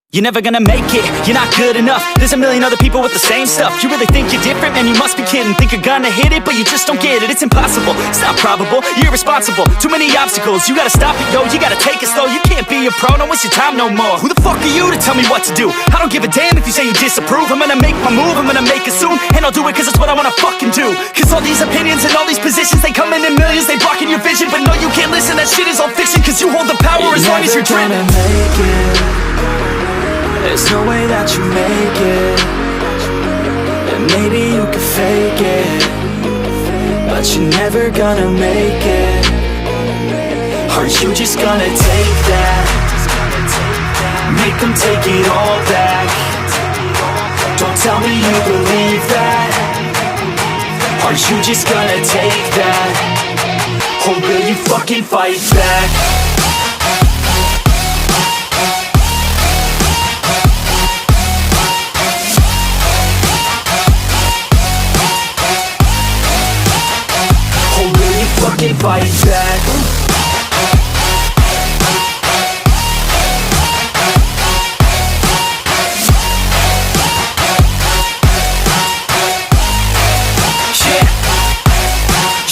You're never gonna make it, you're not good enough. There's a million other people with the same stuff. You really think you're different? Man, you must be kidding. Think you're gonna hit it, but you just don't get it. It's impossible, it's not probable, you're irresponsible. Too many obstacles, you gotta stop it, yo. You gotta take it slow, you can't be a pro. Don't waste your time no more. Who the fuck are you to tell me what to do? I don't give a damn if you say you disapprove. I'm gonna make my move, I'm gonna make it soon. And I'll do it cause it's what I wanna fucking do. Cause all these opinions and all these positions, they come in millions, they blocking your vision. But no, you can't listen, that shit is all fiction. Cause you hold the power as long as you're driven. There's no way that you make it. And maybe you could fake it, but you're never gonna make it. Are you just gonna take that? Make them take it all back. Don't tell me you believe that. Are you just gonna take that? Or will you fucking fight back? Fucking fight back.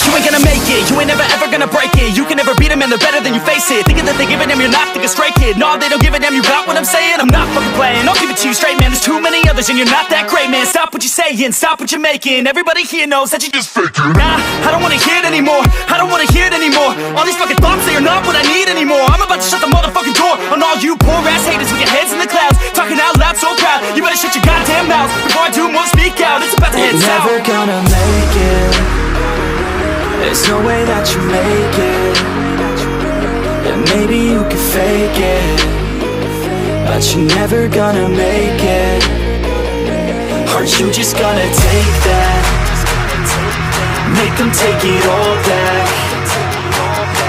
You ain't gonna make it, you ain't never ever gonna break it. You can never beat them and they're better than you face it. Thinking that they give a damn, you're not, think a straight kid. No, they don't give a damn, you got what I'm saying? I'm not fucking playing, I'll give it to you straight, man. There's too many others and you're not that great, man. Stop what you're saying, stop what you're making. Everybody here knows that you just faking. Nah, I don't wanna hear it anymore, I don't wanna hear it anymore. All these fucking thoughts, they are not what I need anymore. I'm about to shut the motherfucking door on all you poor ass haters with your heads in the clouds, talking out loud so proud. You better shut your goddamn mouth before I do more speak out. It's about to head south. Never gonna make it. There's no way that you make it. And maybe you could fake it, but you're never gonna make it. Are you just gonna take that? Make them take it all back.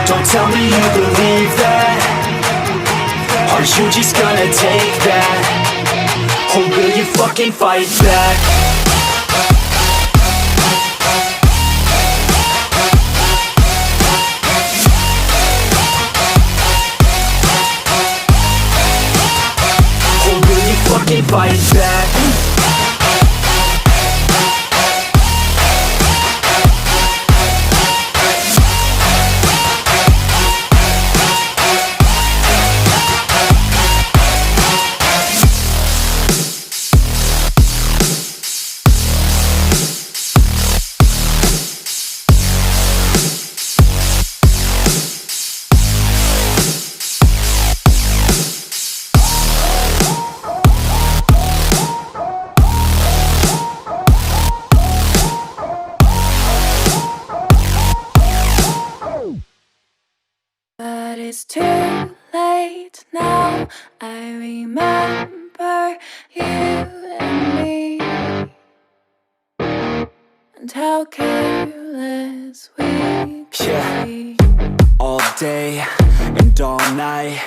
Don't tell me you believe that. Are you just gonna take that? Or will you fucking fight back? Fucking fight back. But it's too late now. I remember you and me, and how careless we could be. All day and all night,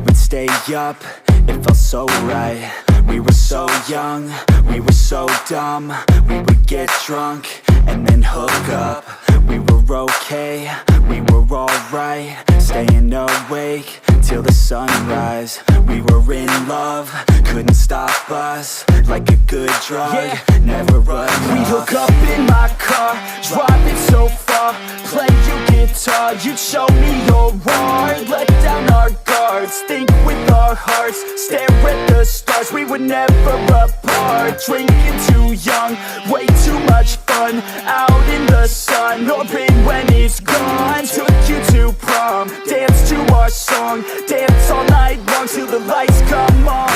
we'd stay up, it felt so right. We were so young, we were so dumb. We would get drunk and then hook up. We were okay, we were alright, staying awake till the sunrise. We were in love, couldn't stop us. Like a good drug, never run. We'd hook up in my car, drive it so far, play your guitar, you'd show me your art. Let down our guards, think with our hearts, stare at the stars. We were never apart, drinking too young, way too much fun. Out in the sun, hoping when it's gone. Took you to prom, dance to our song, dance all night long till the lights come on.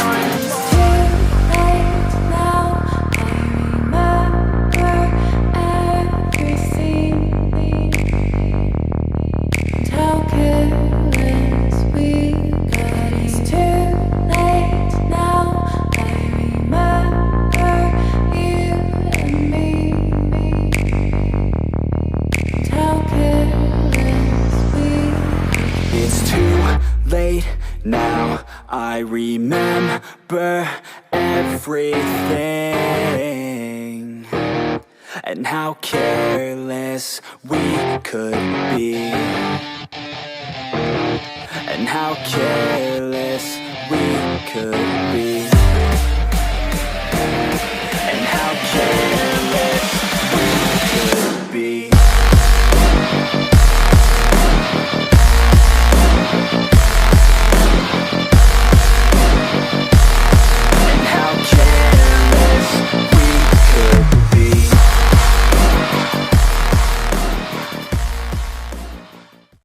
Now I remember everything, and how careless we could be, and how careless we could be.